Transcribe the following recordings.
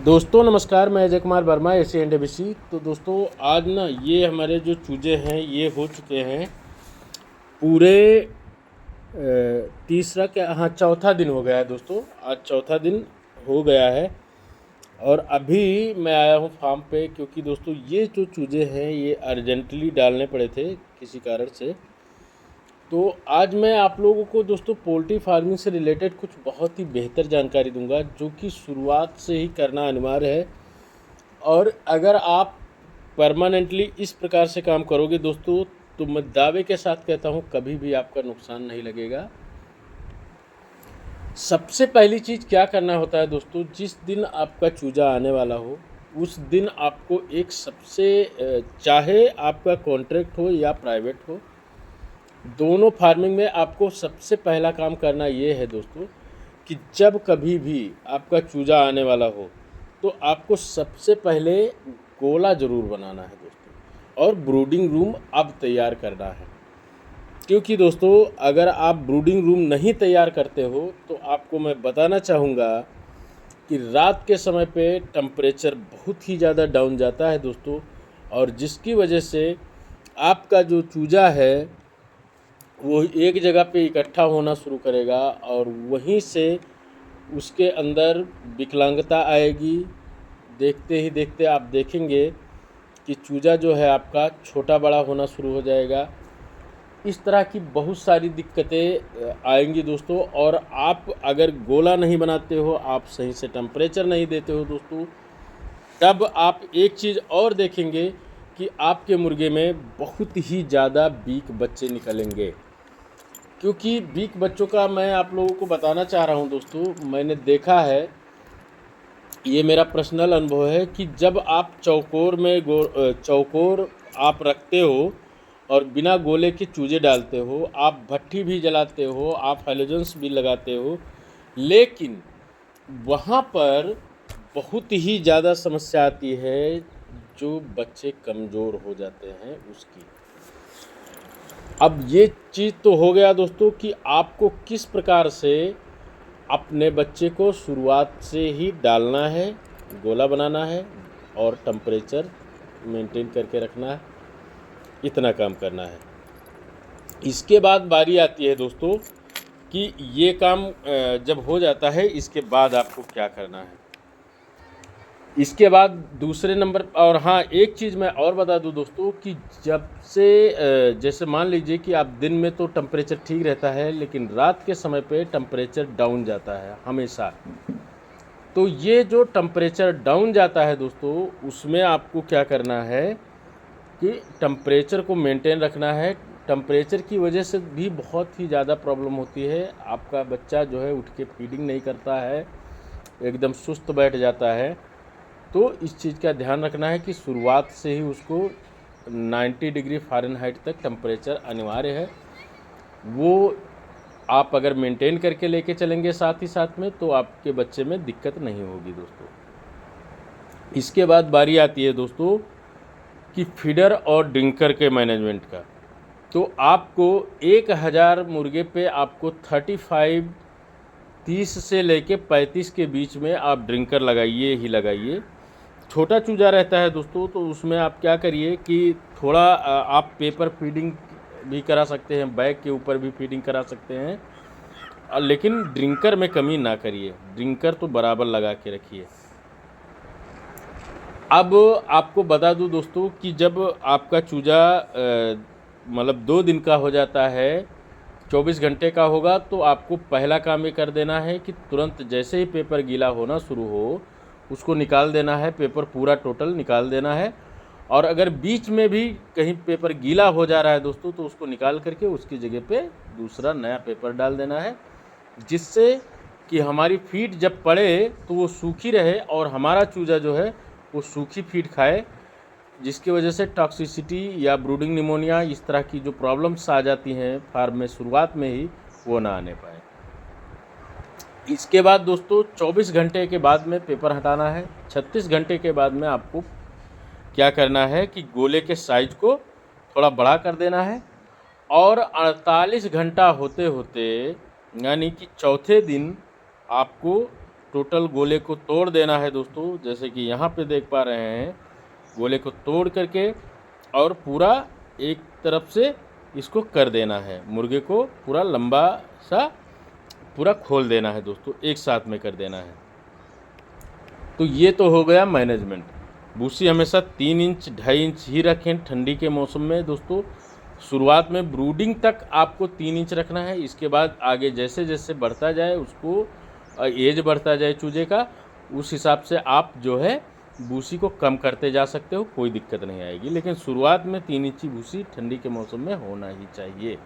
दोस्तों नमस्कार, मैं Ajay Kumar Verma AC and ABC. तो दोस्तों आज ना ये हमारे जो चूजे हैं ये हो चुके हैं पूरे तीसरा क्या हाँ चौथा दिन हो गया है दोस्तों। आज चौथा दिन हो गया है और अभी मैं आया हूँ फार्म पे, क्योंकि दोस्तों ये जो चूजे हैं ये अर्जेंटली डालने पड़े थे किसी कारण से। तो आज मैं आप लोगों को दोस्तों पोल्ट्री फार्मिंग से रिलेटेड कुछ बहुत ही बेहतर जानकारी दूंगा, जो कि शुरुआत से ही करना अनिवार्य है। और अगर आप परमानेंटली इस प्रकार से काम करोगे दोस्तों, तो मैं दावे के साथ कहता हूँ कभी भी आपका नुकसान नहीं लगेगा। सबसे पहली चीज़ क्या करना होता है दोस्तों, जिस दिन आपका चूजा आने वाला हो उस दिन आपको एक चाहे आपका कॉन्ट्रैक्ट हो या प्राइवेट हो, दोनों फार्मिंग में आपको सबसे पहला काम करना ये है दोस्तों कि जब कभी भी आपका चूजा आने वाला हो तो आपको सबसे पहले गोला ज़रूर बनाना है दोस्तों, और ब्रूडिंग रूम अब तैयार करना है। क्योंकि दोस्तों अगर आप ब्रूडिंग रूम नहीं तैयार करते हो तो आपको मैं बताना चाहूँगा कि रात के समय पे टेम्परेचर बहुत ही ज़्यादा डाउन जाता है दोस्तों, और जिसकी वजह से आपका जो चूजा है वो एक जगह पे इकट्ठा होना शुरू करेगा और वहीं से उसके अंदर विकलांगता आएगी। देखते ही देखते आप देखेंगे कि चूजा जो है आपका छोटा बड़ा होना शुरू हो जाएगा। इस तरह की बहुत सारी दिक्कतें आएंगी दोस्तों। और आप अगर गोला नहीं बनाते हो, आप सही से टेम्परेचर नहीं देते हो दोस्तों, तब आप एक चीज़ और देखेंगे कि आपके मुर्गे में बहुत ही ज़्यादा वीक बच्चे निकलेंगे। क्योंकि वीक बच्चों का मैं आप लोगों को बताना चाह रहा हूं दोस्तों, मैंने देखा है, ये मेरा पर्सनल अनुभव है कि जब आप चौकोर आप रखते हो और बिना गोले के चूजे डालते हो, आप भट्ठी भी जलाते हो, आप हैलोजन्स भी लगाते हो, लेकिन वहाँ पर बहुत ही ज़्यादा समस्या आती है, जो बच्चे कमज़ोर हो जाते हैं उसकी। अब ये चीज़ तो हो गया दोस्तों कि आपको किस प्रकार से अपने बच्चे को शुरुआत से ही डालना है, गोला बनाना है और टेम्परेचर मेंटेन करके रखना है, इतना काम करना है। इसके बाद बारी आती है दोस्तों कि ये काम जब हो जाता है इसके बाद आपको क्या करना है। इसके बाद दूसरे नंबर और हाँ, एक चीज़ मैं और बता दूं दोस्तों कि जब से जैसे मान लीजिए कि आप दिन में तो टेम्परेचर ठीक रहता है, लेकिन रात के समय पे टेम्परेचर डाउन जाता है हमेशा। तो ये जो टेम्परेचर डाउन जाता है दोस्तों, उसमें आपको क्या करना है कि टेम्परेचर को मेंटेन रखना है। टेम्परेचर की वजह से भी बहुत ही ज़्यादा प्रॉब्लम होती है। आपका बच्चा जो है उठ के फीडिंग नहीं करता है, एकदम सुस्त बैठ जाता है। तो इस चीज़ का ध्यान रखना है कि शुरुआत से ही उसको 90 डिग्री फ़ारेनहाइट तक टेम्परेचर अनिवार्य है। वो आप अगर मेंटेन करके लेके चलेंगे साथ ही साथ में, तो आपके बच्चे में दिक्कत नहीं होगी दोस्तों। इसके बाद बारी आती है दोस्तों कि फीडर और ड्रिंकर के मैनेजमेंट का। तो आपको 1000 मुर्गे पे आपको 30 से लेके 35 के बीच में आप ड्रिंकर लगाइए ही लगाइए। छोटा चूजा रहता है दोस्तों, तो उसमें आप क्या करिए कि थोड़ा आप पेपर फीडिंग भी करा सकते हैं, बैग के ऊपर भी फीडिंग करा सकते हैं, लेकिन ड्रिंकर में कमी ना करिए, ड्रिंकर तो बराबर लगा के रखिए। अब आपको बता दूं दोस्तों कि जब आपका चूजा मतलब 2 दिन का हो जाता है, 24 घंटे का होगा, तो आपको पहला काम ये कर देना है कि तुरंत जैसे ही पेपर गीला होना शुरू हो उसको निकाल देना है, पेपर पूरा टोटल निकाल देना है। और अगर बीच में भी कहीं पेपर गीला हो जा रहा है दोस्तों, तो उसको निकाल करके उसकी जगह पे दूसरा नया पेपर डाल देना है, जिससे कि हमारी फीड जब पड़े तो वो सूखी रहे और हमारा चूजा जो है वो सूखी फीड खाए, जिसकी वजह से टॉक्सिसिटी या ब्रूडिंग निमोनिया इस तरह की जो प्रॉब्लम्स आ जाती हैं फार्म में शुरुआत में ही, वो ना आने पाए। इसके बाद दोस्तों 24 घंटे के बाद में पेपर हटाना है। 36 घंटे के बाद में आपको क्या करना है कि गोले के साइज को थोड़ा बड़ा कर देना है, और 48 घंटा होते होते यानी कि चौथे दिन आपको टोटल गोले को तोड़ देना है दोस्तों, जैसे कि यहाँ पे देख पा रहे हैं, गोले को तोड़ करके और पूरा एक तरफ से इसको कर देना है, मुर्गे को पूरा लंबा सा पूरा खोल देना है दोस्तों, एक साथ में कर देना है। तो ये तो हो गया मैनेजमेंट। भूसी हमेशा 3 इंच 2.5 इंच ही रखें ठंडी के मौसम में दोस्तों। शुरुआत में ब्रूडिंग तक आपको 3 इंच रखना है, इसके बाद आगे जैसे जैसे बढ़ता जाए, उसको एज बढ़ता जाए चूजे का, उस हिसाब से आप जो है भूसी को कम करते जा सकते हो, कोई दिक्कत नहीं आएगी। लेकिन शुरुआत में 3 इंची भूसी ठंडी के मौसम में होना ही चाहिए।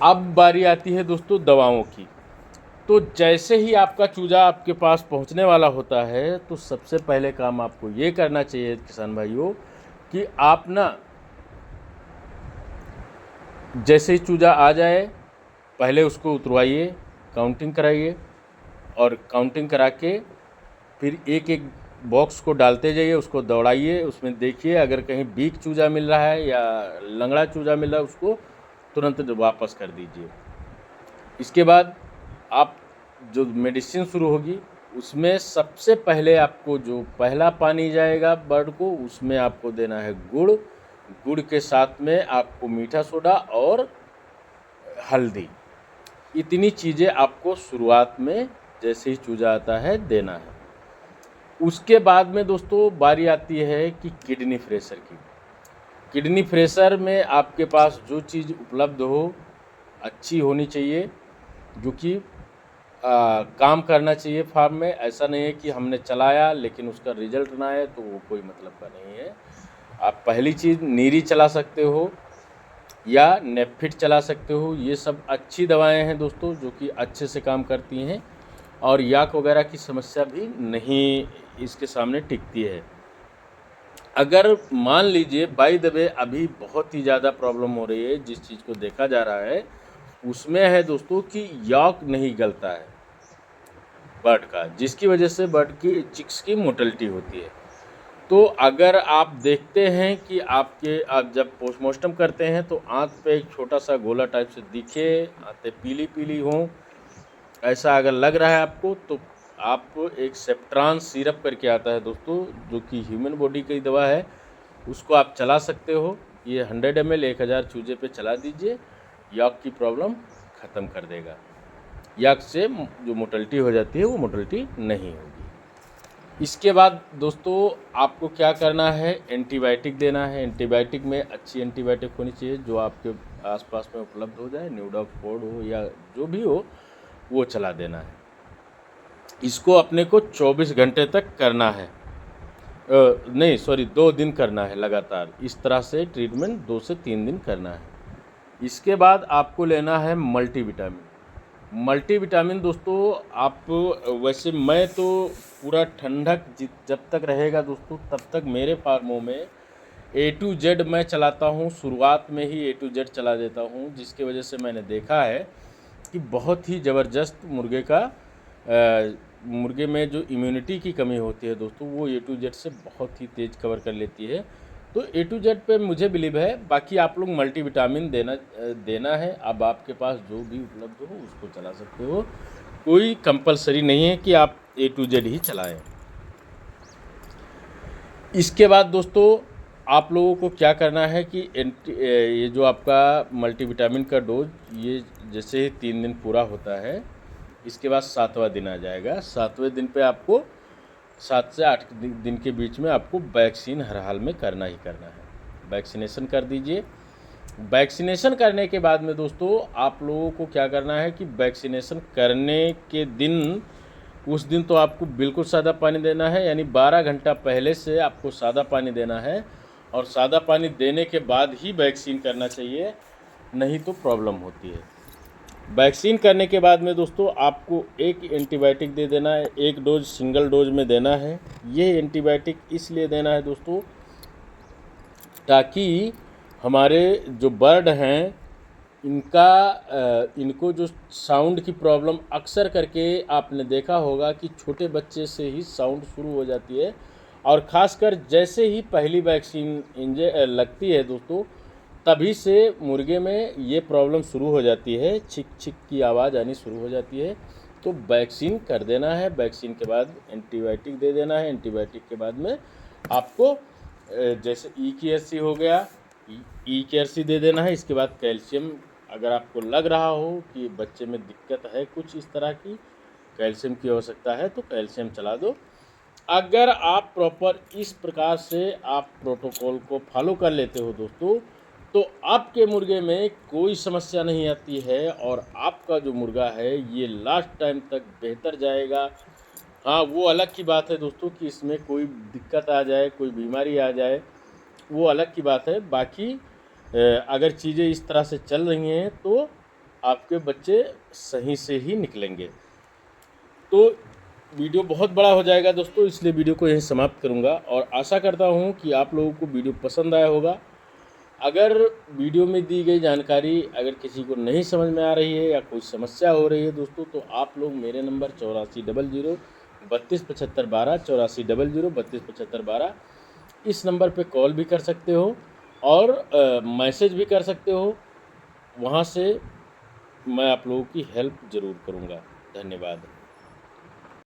अब बारी आती है दोस्तों दवाओं की। तो जैसे ही आपका चूजा आपके पास पहुंचने वाला होता है, तो सबसे पहले काम आपको ये करना चाहिए किसान भाइयों कि आप ना जैसे ही चूजा आ जाए, पहले उसको उतरवाइए, काउंटिंग कराइए, और काउंटिंग करा के फिर एक एक बॉक्स को डालते जाइए, उसको दौड़ाइए, उसमें देखिए अगर कहीं वीक चूजा मिल रहा है या लंगड़ा चूजा मिल रहा है, उसको तुरंत वापस कर दीजिए। इसके बाद आप जो मेडिसिन शुरू होगी, उसमें सबसे पहले आपको जो पहला पानी जाएगा बर्ड को, उसमें आपको देना है गुड़। गुड़ के साथ में आपको मीठा सोडा और हल्दी, इतनी चीज़ें आपको शुरुआत में जैसे ही चूजा आता है देना है। उसके बाद में दोस्तों बारी आती है कि किडनी फ्रेशर की। किडनी फ्रेशर में आपके पास जो चीज़ उपलब्ध हो, अच्छी होनी चाहिए, जो कि काम करना चाहिए फार्म में। ऐसा नहीं है कि हमने चलाया लेकिन उसका रिजल्ट ना आए तो वो कोई मतलब का नहीं है। आप पहली चीज़ नीरी चला सकते हो या नेफिट चला सकते हो, ये सब अच्छी दवाएं हैं दोस्तों, जो कि अच्छे से काम करती हैं और याक वगैरह की समस्या भी नहीं इसके सामने टिकती है। अगर मान लीजिए बाय द वे अभी बहुत ही ज़्यादा प्रॉब्लम हो रही है, जिस चीज़ को देखा जा रहा है उसमें है दोस्तों कि याक नहीं गलता है बर्ड का, जिसकी वजह से बर्ड की चिक्स की मोर्टेलिटी होती है। तो अगर आप देखते हैं कि आप जब पोस्टमार्टम करते हैं तो आँख पे एक छोटा सा गोला टाइप से दिखे, आंखें पीली पीली हों, ऐसा अगर लग रहा है आपको, तो आप एक सेप्ट्रान सिरप करके आता है दोस्तों, जो कि ह्यूमन बॉडी की दवा है, उसको आप चला सकते हो। ये 100 ml 1000 चूजे पे चला दीजिए, याक की प्रॉब्लम ख़त्म कर देगा। याक से जो मोर्टेलिटी हो जाती है वो मोर्टेलिटी नहीं होगी। इसके बाद दोस्तों आपको क्या करना है, एंटीबायोटिक देना है। एंटीबायोटिक में अच्छी एंटीबायोटिक होनी चाहिए जो आपके आसपास में उपलब्ध हो जाए, न्यूडॉक्सफोर्ड हो या जो भी हो, वो चला देना है। इसको अपने को 24 घंटे तक करना है, 2 दिन करना है लगातार। इस तरह से ट्रीटमेंट 2 से 3 दिन करना है। इसके बाद आपको लेना है मल्टीविटामिन। मल्टीविटामिन दोस्तों आप वैसे मैं तो पूरा ठंडक जब तक रहेगा दोस्तों तब तक मेरे फार्मों में A to Z मैं चलाता हूँ। शुरुआत में ही A to Z चला देता हूँ, जिसकी वजह से मैंने देखा है कि बहुत ही ज़बरदस्त मुर्गे में जो इम्यूनिटी की कमी होती है दोस्तों, वो A to Z से बहुत ही तेज़ कवर कर लेती है। तो A to Z पे मुझे बिलीव है। बाकी आप लोग मल्टीविटामिन देना है। अब आपके पास जो भी उपलब्ध हो उसको चला सकते हो, कोई कंपलसरी नहीं है कि आप A to Z ही चलाएं। इसके बाद दोस्तों आप लोगों को क्या करना है कि ये जो आपका मल्टीविटामिन का डोज, ये जैसे ही 3 दिन पूरा होता है, इसके बाद 7वां दिन आ जाएगा। 7वें दिन पे आपको 7 से 8 दिन के बीच में आपको वैक्सीन हर हाल में करना ही करना है। वैक्सीनेशन कर दीजिए। वैक्सीनेशन करने के बाद में दोस्तों आप लोगों को क्या करना है कि वैक्सीनेशन करने के दिन, उस दिन तो आपको बिल्कुल सादा पानी देना है, यानी 12 घंटा पहले से आपको सादा पानी देना है, और सादा पानी देने के बाद ही वैक्सीन करना चाहिए, नहीं तो प्रॉब्लम होती है। वैक्सीन करने के बाद में दोस्तों आपको एक एंटीबायोटिक दे देना है, एक डोज सिंगल डोज में देना है। ये एंटीबायोटिक इसलिए देना है दोस्तों ताकि हमारे जो बर्ड हैं इनको जो साउंड की प्रॉब्लम अक्सर करके आपने देखा होगा कि छोटे बच्चे से ही साउंड शुरू हो जाती है, और ख़ासकर जैसे ही पहली वैक्सीन लगती है दोस्तों, तभी से मुर्गे में ये प्रॉब्लम शुरू हो जाती है, छिक छिक की आवाज़ आनी शुरू हो जाती है। तो वैक्सीन कर देना है, वैक्सीन के बाद एंटीबायोटिक दे देना है, एंटीबायोटिक के बाद में आपको जैसे ई केयर सी हो गया, ई केयर सी दे देना है। इसके बाद कैल्शियम, अगर आपको लग रहा हो कि बच्चे में दिक्कत है कुछ इस तरह की, कैल्शियम की आवश्यकता है, तो कैल्शियम चला दो। अगर आप प्रॉपर इस प्रकार से आप प्रोटोकॉल को फॉलो कर लेते हो दोस्तों, तो आपके मुर्गे में कोई समस्या नहीं आती है और आपका जो मुर्गा है ये लास्ट टाइम तक बेहतर जाएगा। हाँ, वो अलग की बात है दोस्तों कि इसमें कोई दिक्कत आ जाए, कोई बीमारी आ जाए, वो अलग की बात है। बाकी अगर चीज़ें इस तरह से चल रही हैं तो आपके बच्चे सही से ही निकलेंगे। तो वीडियो बहुत बड़ा हो जाएगा दोस्तों, इसलिए वीडियो को यहीं समाप्त करूंगा और आशा करता हूं कि आप लोगों को वीडियो पसंद आया होगा। अगर वीडियो में दी गई जानकारी अगर किसी को नहीं समझ में आ रही है या कोई समस्या हो रही है दोस्तों, तो आप लोग मेरे नंबर 8400 327512 8400 327512 इस नंबर पे कॉल भी कर सकते हो और मैसेज भी कर सकते हो। वहाँ से मैं आप लोगों की हेल्प ज़रूर करूँगा। धन्यवाद।